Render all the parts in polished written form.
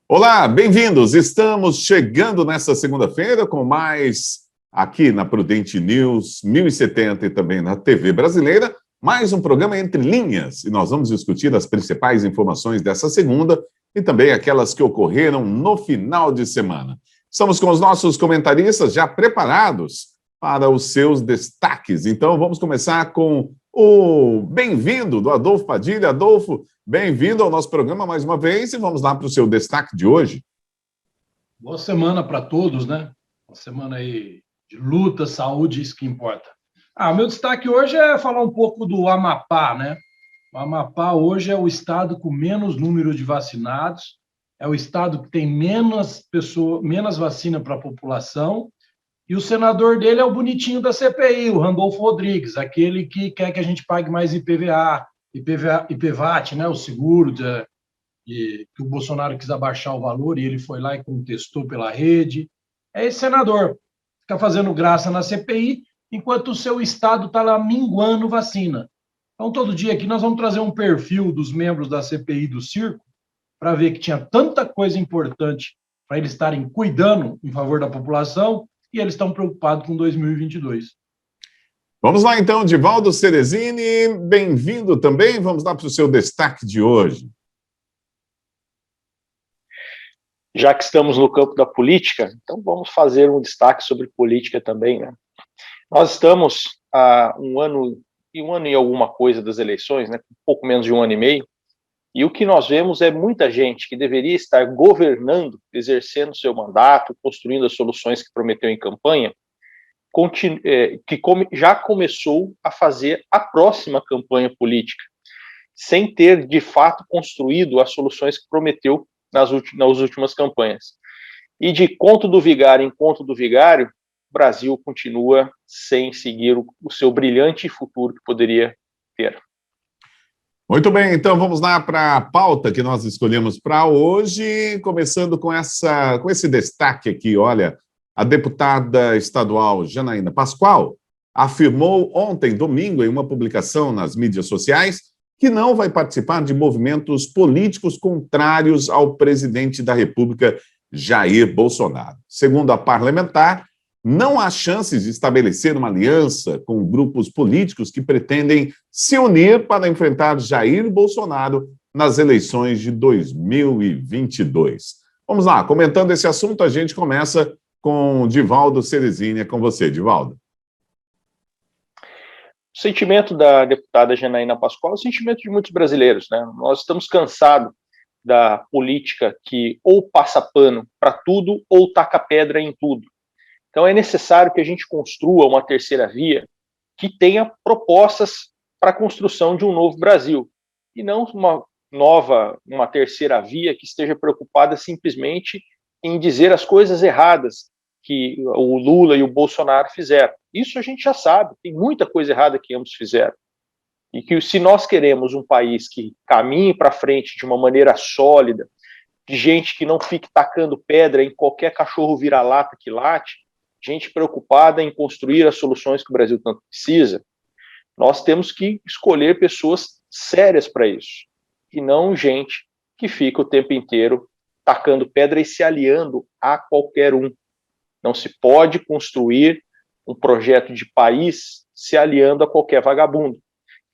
Olá, bem-vindos! Estamos chegando nesta segunda-feira com mais aqui na Prudente News 1070 e também na TV Brasileira, mais um programa Entre Linhas. E nós vamos discutir as principais informações dessa segunda e também aquelas que ocorreram no final de semana. Estamos com os nossos comentaristas já preparados para os seus destaques. Então vamos começar com o bem-vindo do Adolfo Padilha. Adolfo, bem-vindo ao nosso programa mais uma vez e vamos lá para o seu destaque de hoje. Boa semana para todos, né? Uma semana aí de luta, saúde, isso que importa. Meu destaque hoje é falar um pouco do Amapá, né? O Amapá hoje é o estado com menos número de vacinados, é o estado que tem menos vacina para a população, e o senador dele é o bonitinho da CPI, o Randolfo Rodrigues, aquele que quer que a gente pague mais IPVAT, né? O seguro que o Bolsonaro quis abaixar o valor e ele foi lá e contestou pela rede. É esse senador, fica fazendo graça na CPI, enquanto o seu estado está lá minguando vacina. Então, todo dia aqui nós vamos trazer um perfil dos membros da CPI do circo para ver que tinha tanta coisa importante para eles estarem cuidando em favor da população e eles estão preocupados com 2022. Vamos lá, então, Divaldo Cerezini, bem-vindo também. Vamos lá para o seu destaque de hoje. Já que estamos no campo da política, então vamos fazer um destaque sobre política também, né? Nós estamos há um ano e alguma coisa das eleições, né? Um pouco menos de um ano e meio, e o que nós vemos é muita gente que deveria estar governando, exercendo seu mandato, construindo as soluções que prometeu em campanha, já começou a fazer a próxima campanha política, sem ter, de fato, construído as soluções que prometeu nas últimas campanhas. E de conto do vigário em conto do vigário, o Brasil continua sem seguir o seu brilhante futuro que poderia ter. Muito bem, então vamos lá para a pauta que nós escolhemos para hoje, começando com esse destaque aqui. Olha, a deputada estadual Janaína Pascoal afirmou ontem, domingo, em uma publicação nas mídias sociais, que não vai participar de movimentos políticos contrários ao presidente da República, Jair Bolsonaro. Segundo a parlamentar, não há chances de estabelecer uma aliança com grupos políticos que pretendem se unir para enfrentar Jair Bolsonaro nas eleições de 2022. Vamos lá, comentando esse assunto, a gente começa com Divaldo Cerezini. É com você, Divaldo. O sentimento da deputada Janaína Pascoal é o sentimento de muitos brasileiros, né? Nós estamos cansados da política que ou passa pano para tudo ou taca pedra em tudo. Então é necessário que a gente construa uma terceira via que tenha propostas para a construção de um novo Brasil, e não uma terceira via que esteja preocupada simplesmente em dizer as coisas erradas que o Lula e o Bolsonaro fizeram. Isso a gente já sabe, tem muita coisa errada que ambos fizeram. E que se nós queremos um país que caminhe para frente de uma maneira sólida, de gente que não fique tacando pedra em qualquer cachorro vira-lata que late, gente preocupada em construir as soluções que o Brasil tanto precisa, nós temos que escolher pessoas sérias para isso, e não gente que fica o tempo inteiro tacando pedra e se aliando a qualquer um. Não se pode construir um projeto de país se aliando a qualquer vagabundo.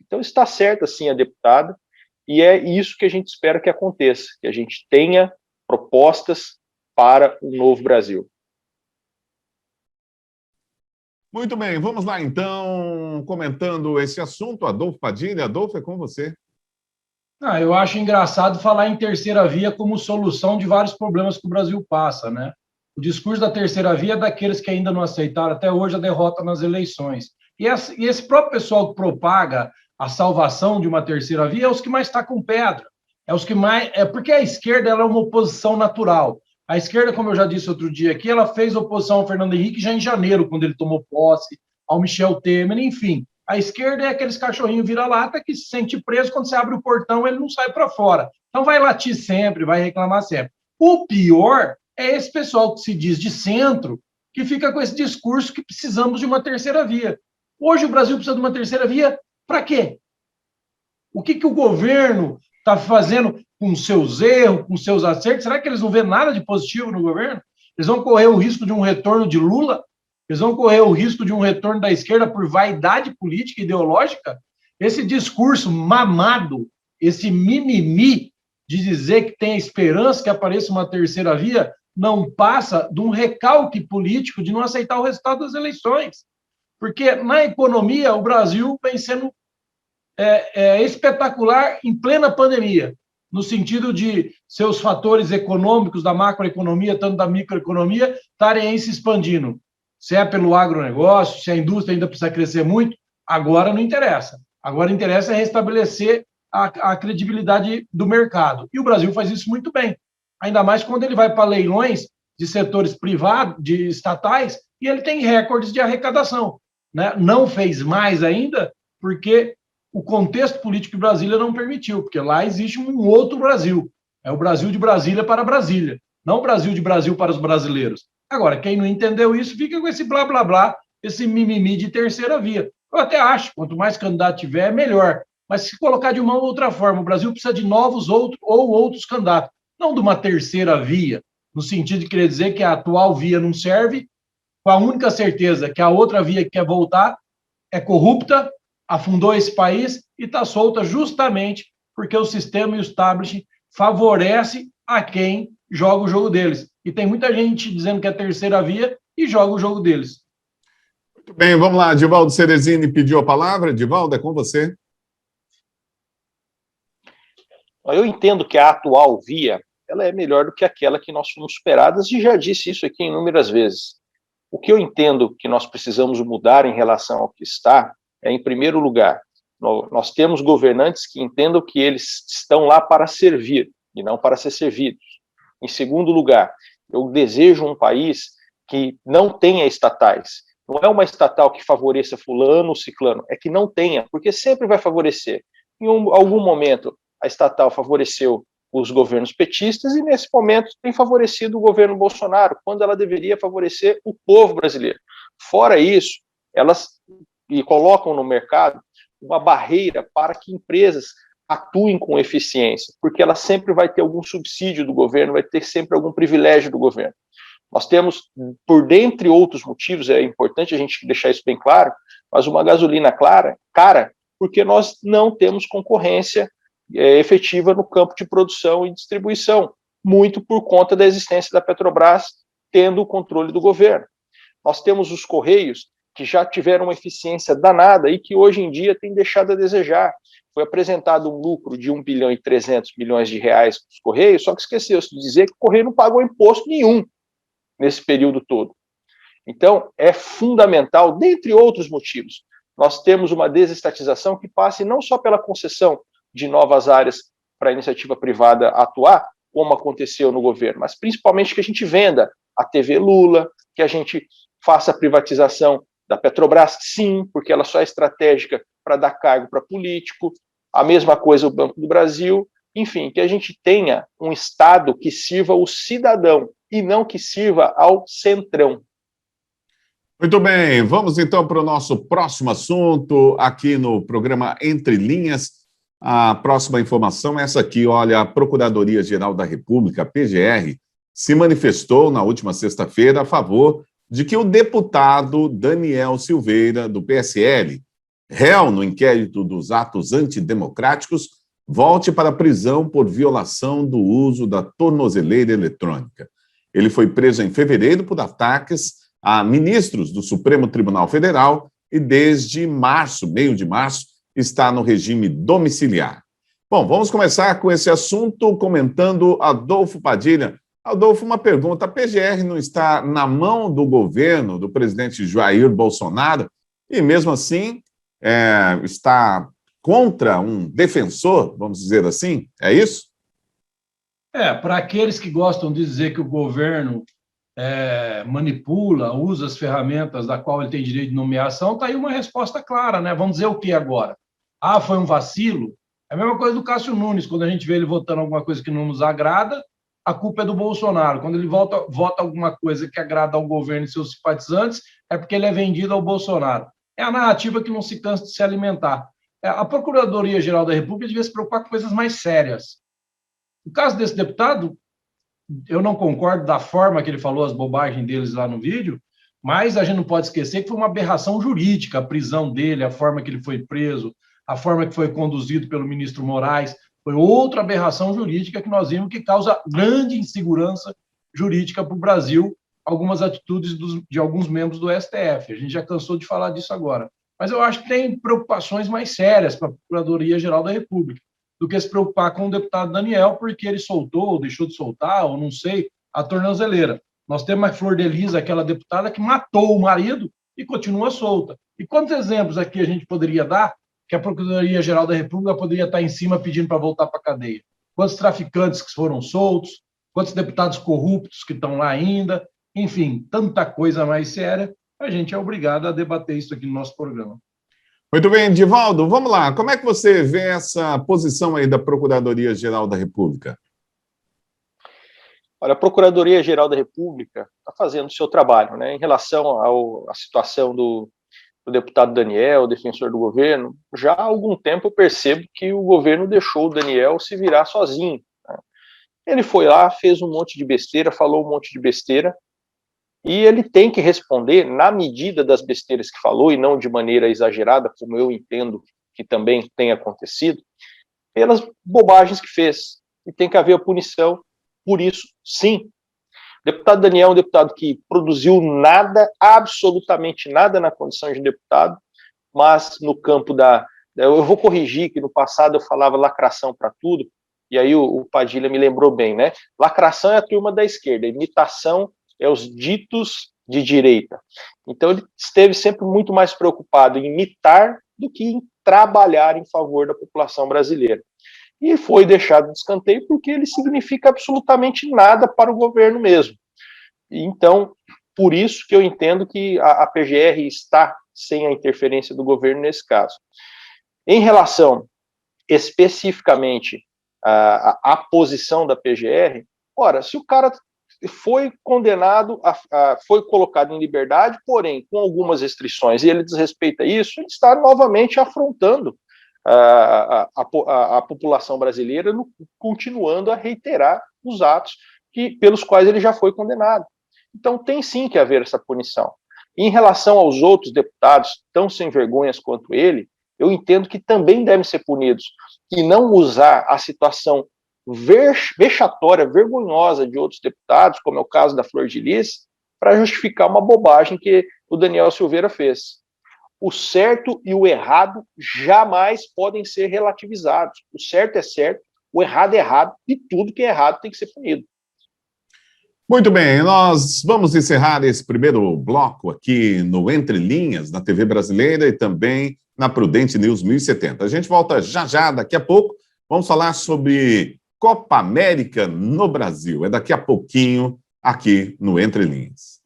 Então está certa, sim, a deputada, e é isso que a gente espera que aconteça, que a gente tenha propostas para um novo Brasil. Muito bem, vamos lá então, comentando esse assunto. Adolfo Padilha. Adolfo, é com você. Eu acho engraçado falar em terceira via como solução de vários problemas que o Brasil passa, né? O discurso da terceira via é daqueles que ainda não aceitaram até hoje a derrota nas eleições. E esse próprio pessoal que propaga a salvação de uma terceira via é os que mais tacam pedra. É os que mais. Porque a esquerda ela é uma oposição natural. A esquerda, como eu já disse outro dia aqui, ela fez oposição ao Fernando Henrique já em janeiro, quando ele tomou posse, ao Michel Temer, enfim. A esquerda é aqueles cachorrinhos vira-lata que se sente preso, quando você abre o portão, ele não sai para fora. Então vai latir sempre, vai reclamar sempre. O pior é esse pessoal que se diz de centro, que fica com esse discurso que precisamos de uma terceira via. Hoje o Brasil precisa de uma terceira via para quê? O que o governo está fazendo com seus erros, com seus acertos? Será que eles não vêem nada de positivo no governo? Eles vão correr o risco de um retorno de Lula? Eles vão correr o risco de um retorno da esquerda por vaidade política e ideológica? Esse discurso mamado, esse mimimi de dizer que tem a esperança que apareça uma terceira via, não passa de um recalque político de não aceitar o resultado das eleições. Porque na economia o Brasil vem sendo espetacular em plena pandemia, no sentido de seus fatores econômicos da macroeconomia, tanto da microeconomia, estarem aí se expandindo. Se é pelo agronegócio, se a indústria ainda precisa crescer muito, agora não interessa. Agora interessa restabelecer a credibilidade do mercado. E o Brasil faz isso muito bem. Ainda mais quando ele vai para leilões de setores privados, de estatais, e ele tem recordes de arrecadação. Né? Não fez mais ainda, porque o contexto político de Brasília não permitiu, porque lá existe um outro Brasil. É o Brasil de Brasília para Brasília, não o Brasil de Brasil para os brasileiros. Agora, quem não entendeu isso, fica com esse blá, blá, blá, esse mimimi de terceira via. Eu até acho, quanto mais candidato tiver, melhor. Mas se colocar de uma ou outra forma, o Brasil precisa de novos outros candidatos, não de uma terceira via, no sentido de querer dizer que a atual via não serve, com a única certeza que a outra via que quer voltar é corrupta, afundou esse país e está solta justamente porque o sistema e o establishment favorece a quem joga o jogo deles. E tem muita gente dizendo que é a terceira via e joga o jogo deles. Muito bem, vamos lá. Divaldo Cerezini pediu a palavra. Divaldo, é com você. Eu entendo que a atual via ela é melhor do que aquela que nós fomos superadas, e já disse isso aqui inúmeras vezes. O que eu entendo que nós precisamos mudar em relação ao que está é, em primeiro lugar, nós temos governantes que entendam que eles estão lá para servir e não para ser servidos. Em segundo lugar, eu desejo um país que não tenha estatais. Não é uma estatal que favoreça fulano ou ciclano, é que não tenha, porque sempre vai favorecer. Em algum momento, a estatal favoreceu os governos petistas e, nesse momento, tem favorecido o governo Bolsonaro, quando ela deveria favorecer o povo brasileiro. Fora isso, elas colocam no mercado uma barreira para que empresas atuem com eficiência, porque ela sempre vai ter algum subsídio do governo, vai ter sempre algum privilégio do governo. Nós temos, por dentre outros motivos, é importante a gente deixar isso bem claro, mas uma gasolina cara, porque nós não temos concorrência efetiva no campo de produção e distribuição, muito por conta da existência da Petrobras tendo o controle do governo. Nós temos os Correios, que já tiveram uma eficiência danada e que hoje em dia tem deixado a desejar. Foi apresentado um lucro de 1 bilhão e 300 milhões de reais para os Correios, só que esqueceu-se de dizer que o Correio não pagou imposto nenhum nesse período todo. Então, é fundamental, dentre outros motivos, nós temos uma desestatização que passe não só pela concessão de novas áreas para a iniciativa privada atuar, como aconteceu no governo, mas principalmente que a gente venda a TV Lula, que a gente faça a privatização da Petrobras, sim, porque ela só é estratégica para dar cargo para político, a mesma coisa o Banco do Brasil, enfim, que a gente tenha um Estado que sirva o cidadão e não que sirva ao centrão. Muito bem, vamos então para o nosso próximo assunto aqui no programa Entre Linhas. A próxima informação é essa aqui, olha, a Procuradoria-Geral da República, a PGR, se manifestou na última sexta-feira a favor de que o deputado Daniel Silveira, do PSL, réu no inquérito dos atos antidemocráticos, volte para a prisão por violação do uso da tornozeleira eletrônica. Ele foi preso em fevereiro por ataques a ministros do Supremo Tribunal Federal e desde março, meio de março, está no regime domiciliar. Bom, vamos começar com esse assunto comentando Adolfo Padilha. Adolfo, uma pergunta. A PGR não está na mão do governo, do presidente Jair Bolsonaro, e mesmo assim está contra um defensor, vamos dizer assim? É isso? Para aqueles que gostam de dizer que o governo manipula, usa as ferramentas da qual ele tem direito de nomeação, está aí uma resposta clara, né? Vamos dizer o que agora? Ah, foi um vacilo? É a mesma coisa do Cássio Nunes, quando a gente vê ele votando alguma coisa que não nos agrada, a culpa é do Bolsonaro. Quando ele vota alguma coisa que agrada ao governo e seus simpatizantes, é porque ele é vendido ao Bolsonaro. É a narrativa que não se cansa de se alimentar. A Procuradoria-Geral da República devia se preocupar com coisas mais sérias. No caso desse deputado, eu não concordo da forma que ele falou as bobagens deles lá no vídeo, mas a gente não pode esquecer que foi uma aberração jurídica a prisão dele, a forma que ele foi preso, a forma que foi conduzido pelo ministro Moraes. Foi outra aberração jurídica que nós vimos que causa grande insegurança jurídica para o Brasil, algumas atitudes de alguns membros do STF. A gente já cansou de falar disso agora. Mas eu acho que tem preocupações mais sérias para a Procuradoria-Geral da República do que se preocupar com o deputado Daniel, porque ele soltou, ou deixou de soltar, ou não sei, a tornozeleira. Nós temos a Flor de Lis, aquela deputada que matou o marido e continua solta. E quantos exemplos aqui a gente poderia dar que a Procuradoria-Geral da República poderia estar em cima pedindo para voltar para a cadeia? Quantos traficantes que foram soltos, quantos deputados corruptos que estão lá ainda, enfim, tanta coisa mais séria, a gente é obrigado a debater isso aqui no nosso programa. Muito bem, Divaldo, vamos lá. Como é que você vê essa posição aí da Procuradoria-Geral da República? Olha, a Procuradoria-Geral da República está fazendo o seu trabalho, né? Em relação à situação do deputado Daniel, defensor do governo, já há algum tempo eu percebo que o governo deixou o Daniel se virar sozinho, né? Ele foi lá, fez um monte de besteira, falou um monte de besteira, e ele tem que responder na medida das besteiras que falou, e não de maneira exagerada, como eu entendo que também tem acontecido, pelas bobagens que fez. E tem que haver a punição por isso, sim. O deputado Daniel é um deputado que produziu nada, absolutamente nada na condição de deputado, mas no campo eu vou corrigir que no passado eu falava lacração para tudo, e aí o Padilha me lembrou bem, né? Lacração é a turma da esquerda, imitação é os ditos de direita. Então ele esteve sempre muito mais preocupado em imitar do que em trabalhar em favor da população brasileira. E foi deixado de escanteio porque ele significa absolutamente nada para o governo mesmo. Então, por isso que eu entendo que a PGR está sem a interferência do governo nesse caso. Em relação especificamente à posição da PGR, ora, se o cara foi condenado, foi colocado em liberdade, porém com algumas restrições, e ele desrespeita isso, ele está novamente afrontando a população brasileira, continuando a reiterar os atos pelos quais ele já foi condenado. Então tem sim que haver essa punição. E em relação aos outros deputados tão sem vergonhas quanto ele, eu entendo que também devem ser punidos, e não usar a situação vexatória, vergonhosa de outros deputados, como é o caso da Flor de Lis, para justificar uma bobagem que o Daniel Silveira fez. O certo e o errado jamais podem ser relativizados. O certo é certo, o errado é errado, e tudo que é errado tem que ser punido. Muito bem, nós vamos encerrar esse primeiro bloco aqui no Entre Linhas, na TV Brasileira e também na Prudente News 1070. A gente volta já, daqui a pouco. Vamos falar sobre Copa América no Brasil. É daqui a pouquinho aqui no Entre Linhas.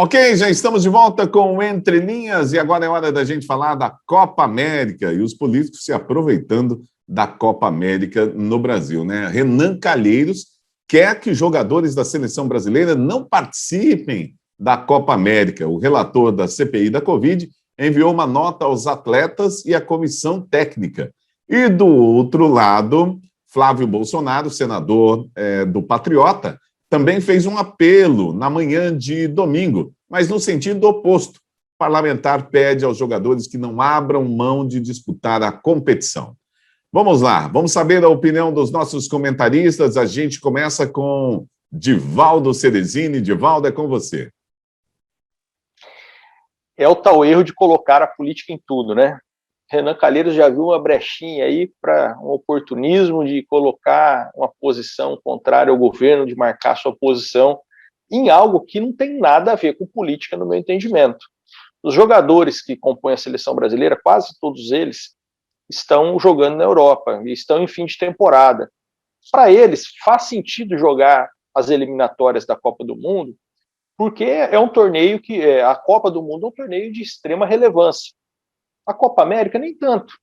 Ok, já estamos de volta com o Entre Linhas e agora é hora da gente falar da Copa América e os políticos se aproveitando da Copa América no Brasil, né? Renan Calheiros quer que jogadores da seleção brasileira não participem da Copa América. O relator da CPI da Covid enviou uma nota aos atletas e à comissão técnica. E do outro lado, Flávio Bolsonaro, senador do Patriota, também fez um apelo na manhã de domingo, mas no sentido oposto. O parlamentar pede aos jogadores que não abram mão de disputar a competição. Vamos lá, vamos saber a opinião dos nossos comentaristas. A gente começa com Divaldo Ceresini. Divaldo, é com você. É o tal erro de colocar a política em tudo, né? Renan Calheiros já viu uma brechinha aí para um oportunismo de colocar uma posição contrária ao governo, de marcar sua posição em algo que não tem nada a ver com política, no meu entendimento. Os jogadores que compõem a seleção brasileira, quase todos eles, estão jogando na Europa e estão em fim de temporada. Para eles, faz sentido jogar as eliminatórias da Copa do Mundo porque é um torneio que, a Copa do Mundo é um torneio de extrema relevância. A Copa América, nem tanto.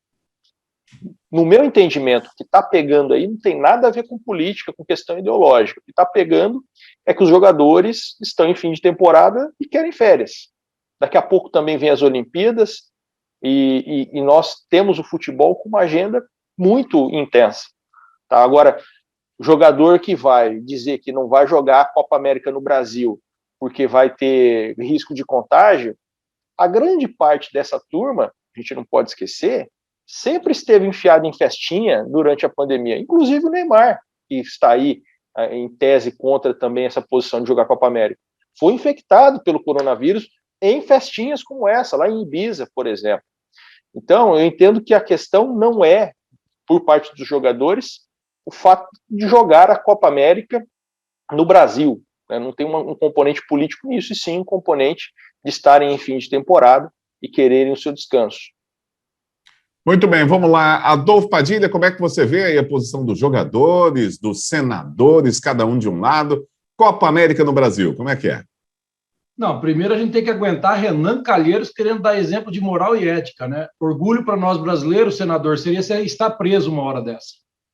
No meu entendimento, o que está pegando aí não tem nada a ver com política, com questão ideológica. O que está pegando é que os jogadores estão em fim de temporada e querem férias. Daqui a pouco também vem as Olimpíadas e nós temos o futebol com uma agenda muito intensa. Tá? Agora, o jogador que vai dizer que não vai jogar a Copa América no Brasil porque vai ter risco de contágio, a grande parte dessa turma, a gente não pode esquecer, sempre esteve enfiado em festinha durante a pandemia, inclusive o Neymar, que está aí em tese contra também essa posição de jogar a Copa América. Foi infectado pelo coronavírus em festinhas como essa, lá em Ibiza, por exemplo. Então, eu entendo que a questão não é, por parte dos jogadores, o fato de jogar a Copa América no Brasil. Né? Não tem um componente político nisso, e sim um componente de estarem em fim de temporada e quererem o seu descanso. Muito bem, vamos lá. Adolfo Padilha, como é que você vê aí a posição dos jogadores, dos senadores, cada um de um lado? Copa América no Brasil, como é que é? Não, primeiro a gente tem que aguentar Renan Calheiros querendo dar exemplo de moral e ética, né? Orgulho para nós brasileiros, senador, seria estar preso uma hora dessa.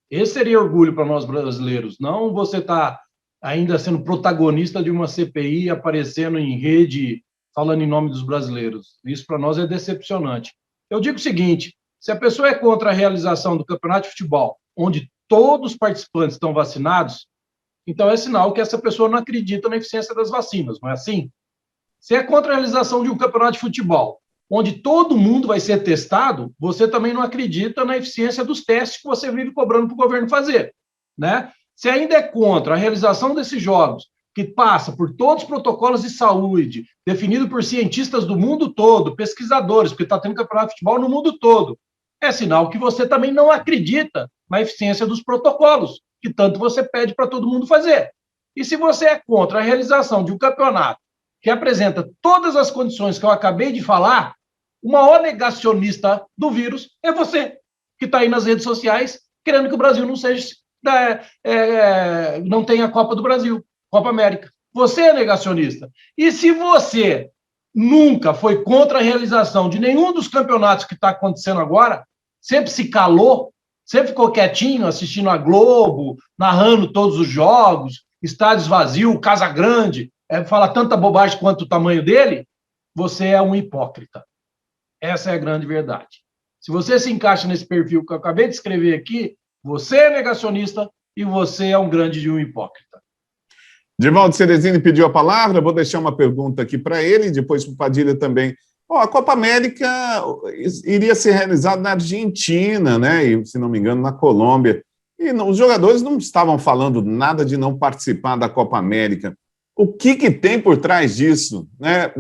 Esse seria orgulho para nós brasileiros, não você estar ainda sendo protagonista de uma CPI, aparecendo em rede, falando em nome dos brasileiros. Isso para nós é decepcionante. Eu digo o seguinte, se a pessoa é contra a realização do campeonato de futebol, onde todos os participantes estão vacinados, então é sinal que essa pessoa não acredita na eficiência das vacinas, não é assim? Se é contra a realização de um campeonato de futebol, onde todo mundo vai ser testado, você também não acredita na eficiência dos testes que você vive cobrando para o governo fazer, né? Se ainda é contra a realização desses jogos, que passa por todos os protocolos de saúde, definido por cientistas do mundo todo, pesquisadores, porque está tendo campeonato de futebol no mundo todo, é sinal que você também não acredita na eficiência dos protocolos, que tanto você pede para todo mundo fazer. E se você é contra a realização de um campeonato que apresenta todas as condições que eu acabei de falar, o maior negacionista do vírus é você, que está aí nas redes sociais, querendo que o Brasil não seja, não tenha a Copa do Brasil, Copa América. Você é negacionista. E se você nunca foi contra a realização de nenhum dos campeonatos que está acontecendo agora, sempre se calou, sempre ficou quietinho, assistindo a Globo, narrando todos os jogos, estádios vazios, Casa Grande, fala tanta bobagem quanto o tamanho dele, você é um hipócrita. Essa é a grande verdade. Se você se encaixa nesse perfil que eu acabei de escrever aqui, você é negacionista e você é um grande de um hipócrita. Divaldo Ceresini pediu a palavra, vou deixar uma pergunta aqui para ele, depois para o Padilha também. A Copa América iria ser realizada na Argentina, né? E, se não me engano, na Colômbia. E os jogadores não estavam falando nada de não participar da Copa América. O que tem por trás disso? Né?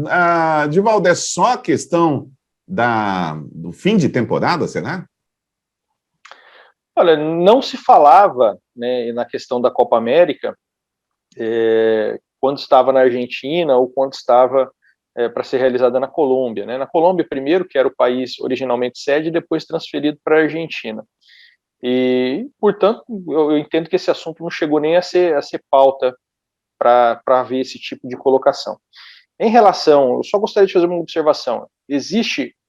Divaldo, é só questão do fim de temporada, será? Olha, não se falava, né, na questão da Copa América quando estava na Argentina ou quando estava para ser realizada na Colômbia. Né? Na Colômbia, primeiro, que era o país originalmente sede, e depois transferido para a Argentina. E, portanto, eu entendo que esse assunto não chegou nem a ser pauta para haver esse tipo de colocação. Em relação, eu só gostaria de fazer uma observação.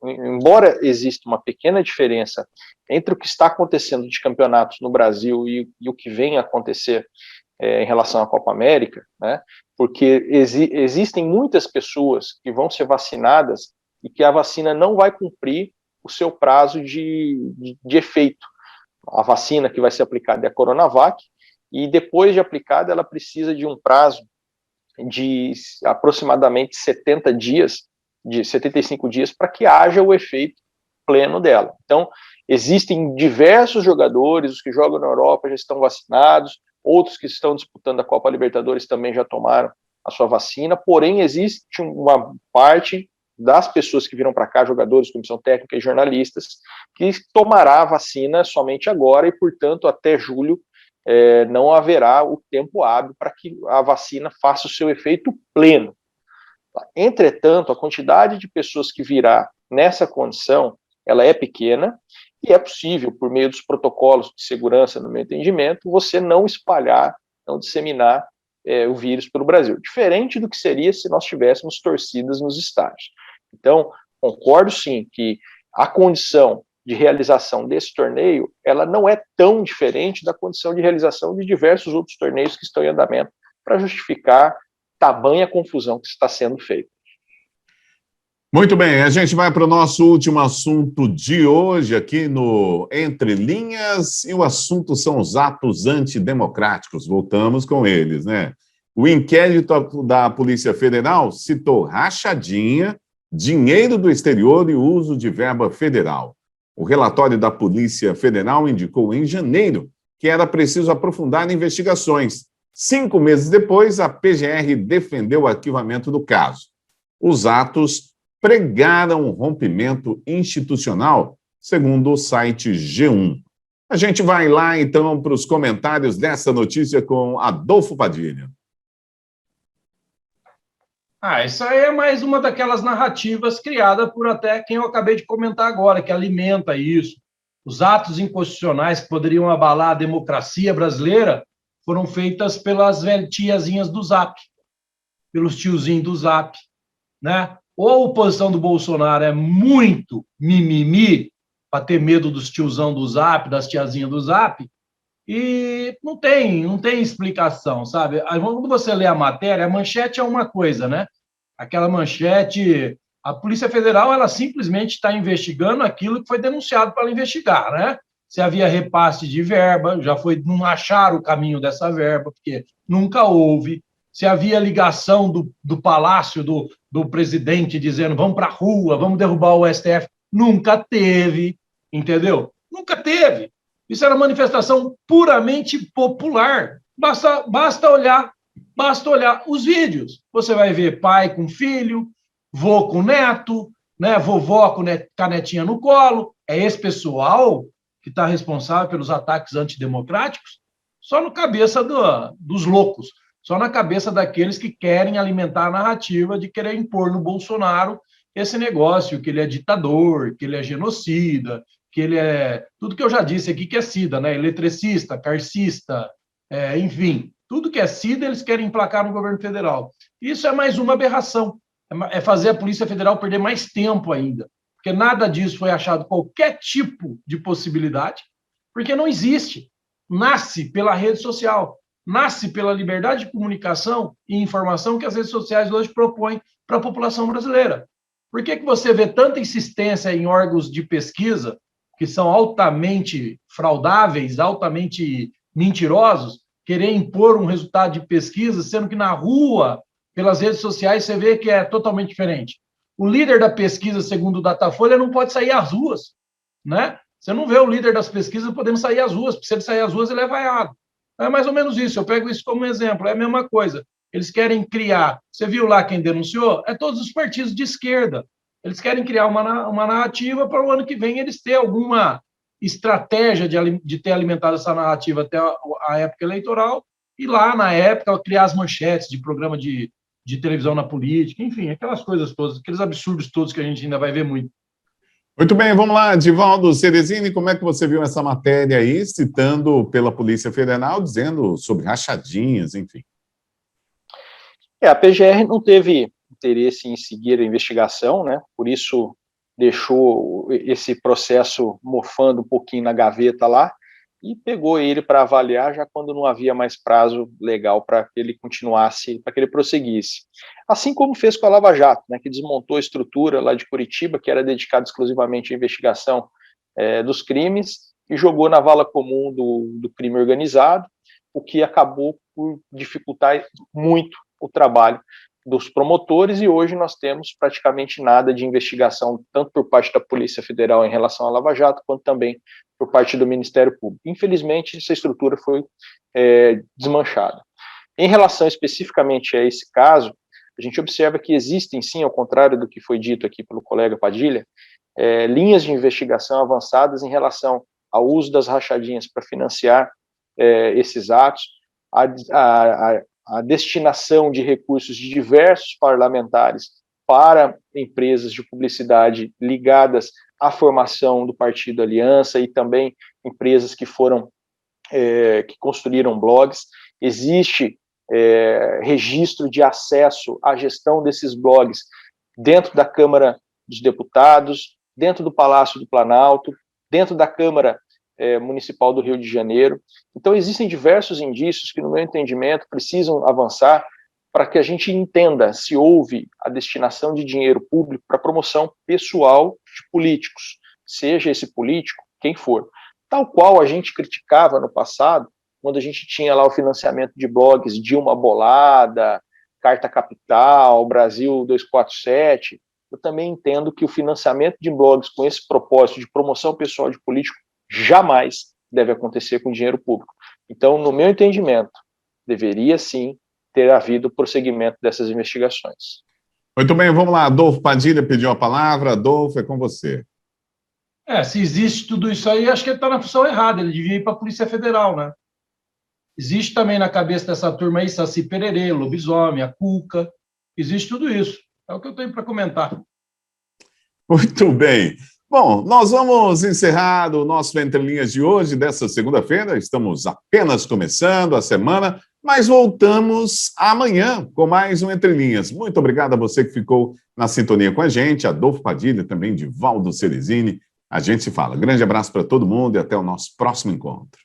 Embora exista uma pequena diferença entre o que está acontecendo de campeonatos no Brasil e o que vem a acontecer em relação à Copa América, né, porque existem muitas pessoas que vão ser vacinadas e que a vacina não vai cumprir o seu prazo de efeito. A vacina que vai ser aplicada é a Coronavac, e depois de aplicada ela precisa de um prazo de aproximadamente 70 dias, de 75 dias, para que haja o efeito pleno dela. Então, existem diversos jogadores, os que jogam na Europa já estão vacinados, outros que estão disputando a Copa Libertadores também já tomaram a sua vacina, porém existe uma parte das pessoas que viram para cá, jogadores, comissão técnica e jornalistas, que tomará a vacina somente agora e, portanto, até julho não haverá o tempo hábil para que a vacina faça o seu efeito pleno. Entretanto, a quantidade de pessoas que virá nessa condição, ela é pequena e é possível, por meio dos protocolos de segurança, no meu entendimento, você não espalhar, não disseminar o vírus pelo Brasil, diferente do que seria se nós tivéssemos torcidas nos estádios. Então, concordo sim que a condição de realização desse torneio, ela não é tão diferente da condição de realização de diversos outros torneios que estão em andamento para justificar tamanha confusão que está sendo feita. Muito bem, a gente vai para o nosso último assunto de hoje aqui no Entre Linhas, e o assunto são os atos antidemocráticos. Voltamos com eles, né? O inquérito da Polícia Federal citou rachadinha, dinheiro do exterior e uso de verba federal. O relatório da Polícia Federal indicou em janeiro que era preciso aprofundar investigações. 5 meses depois, a PGR defendeu o arquivamento do caso. Os atos pregaram um rompimento institucional, segundo o site G1. A gente vai lá, então, para os comentários dessa notícia com Adolfo Padilha. Isso aí é mais uma daquelas narrativas criadas por até quem eu acabei de comentar agora, que alimenta isso. Os atos inconstitucionais que poderiam abalar a democracia brasileira foram feitas pelas tiazinhas do Zap, pelos tiozinhos do Zap, né? Ou a oposição do Bolsonaro é muito mimimi, para ter medo dos tiozão do Zap, das tiazinhas do Zap, e não tem explicação, sabe? Aí, quando você lê a matéria, a manchete é uma coisa, né? Aquela manchete, a Polícia Federal, ela simplesmente está investigando aquilo que foi denunciado para ela investigar, né? Se havia repasse de verba, não acharam o caminho dessa verba, porque nunca houve. Se havia ligação do palácio do presidente dizendo vamos para a rua, vamos derrubar o STF, nunca teve, entendeu? Nunca teve. Isso era manifestação puramente popular. Basta olhar os vídeos. Você vai ver pai com filho, vô com neto, né? Vovó com a netinha no colo. É esse pessoal que está responsável pelos ataques antidemocráticos? Só na cabeça dos loucos. Só na cabeça daqueles que querem alimentar a narrativa de querer impor no Bolsonaro esse negócio, que ele é ditador, que ele é genocida, que ele é tudo que eu já disse aqui que é SIDA, né? Eletricista, carcista, enfim, tudo que é SIDA eles querem emplacar no governo federal. Isso é mais uma aberração, é fazer a Polícia Federal perder mais tempo ainda, porque nada disso foi achado qualquer tipo de possibilidade, porque não existe. Nasce pela rede social, nasce pela liberdade de comunicação e informação que as redes sociais hoje propõem para a população brasileira. Por que você vê tanta insistência em órgãos de pesquisa que são altamente fraudáveis, altamente mentirosos, querer impor um resultado de pesquisa, sendo que na rua, pelas redes sociais, você vê que é totalmente diferente? O líder da pesquisa, segundo o Datafolha, não pode sair às ruas, né? Você não vê o líder das pesquisas podendo sair às ruas, porque se ele sair às ruas, ele é vaiado. É mais ou menos isso, eu pego isso como exemplo, é a mesma coisa. Eles querem criar, você viu lá quem denunciou? É todos os partidos de esquerda. Eles querem criar uma narrativa para o ano que vem eles ter alguma estratégia de ter alimentado essa narrativa até a época eleitoral, e lá, na época, criar as manchetes de programa de televisão na política, enfim, aquelas coisas todas, aqueles absurdos todos que a gente ainda vai ver muito. Muito bem, vamos lá, Divaldo Ceresini, como é que você viu essa matéria aí, citando pela Polícia Federal, dizendo sobre rachadinhas, enfim? A PGR não teve interesse em seguir a investigação, né? Por isso deixou esse processo mofando um pouquinho na gaveta lá e pegou ele para avaliar já quando não havia mais prazo legal para que ele continuasse, para que ele prosseguisse. Assim como fez com a Lava Jato, né, que desmontou a estrutura lá de Curitiba, que era dedicada exclusivamente à investigação dos crimes, e jogou na vala comum do crime organizado, o que acabou por dificultar muito o trabalho dos promotores, e hoje nós temos praticamente nada de investigação, tanto por parte da Polícia Federal em relação à Lava Jato, quanto também por parte do Ministério Público. Infelizmente, essa estrutura foi desmanchada. Em relação especificamente a esse caso, a gente observa que existem, sim, ao contrário do que foi dito aqui pelo colega Padilha, linhas de investigação avançadas em relação ao uso das rachadinhas para financiar esses atos, a destinação de recursos de diversos parlamentares para empresas de publicidade ligadas à formação do Partido Aliança e também empresas que foram que construíram blogs. Existe registro de acesso à gestão desses blogs dentro da Câmara dos Deputados, dentro do Palácio do Planalto, dentro da Câmara Municipal do Rio de Janeiro. Então, existem diversos indícios que, no meu entendimento, precisam avançar para que a gente entenda se houve a destinação de dinheiro público para promoção pessoal de políticos, seja esse político quem for. Tal qual a gente criticava no passado, quando a gente tinha lá o financiamento de blogs Dilma Bolada, Carta Capital, Brasil 247, eu também entendo que o financiamento de blogs com esse propósito de promoção pessoal de político jamais deve acontecer com dinheiro público. Então, no meu entendimento, deveria sim ter havido prosseguimento dessas investigações. Muito bem, vamos lá. Adolfo Padilha pediu a palavra. Adolfo, é com você. Se existe tudo isso aí, acho que ele está na função errada, ele devia ir para a Polícia Federal, né? Existe também na cabeça dessa turma aí, Saci Pererê, lobisomem, a Cuca, existe tudo isso. É o que eu tenho para comentar. Muito bem. Bom, nós vamos encerrar o nosso Entre Linhas de hoje, dessa segunda-feira. Estamos apenas começando a semana, mas voltamos amanhã com mais um Entre Linhas. Muito obrigado a você que ficou na sintonia com a gente, Adolfo Padilha, também de Valdo Ceresini. A gente se fala. Grande abraço para todo mundo e até o nosso próximo encontro.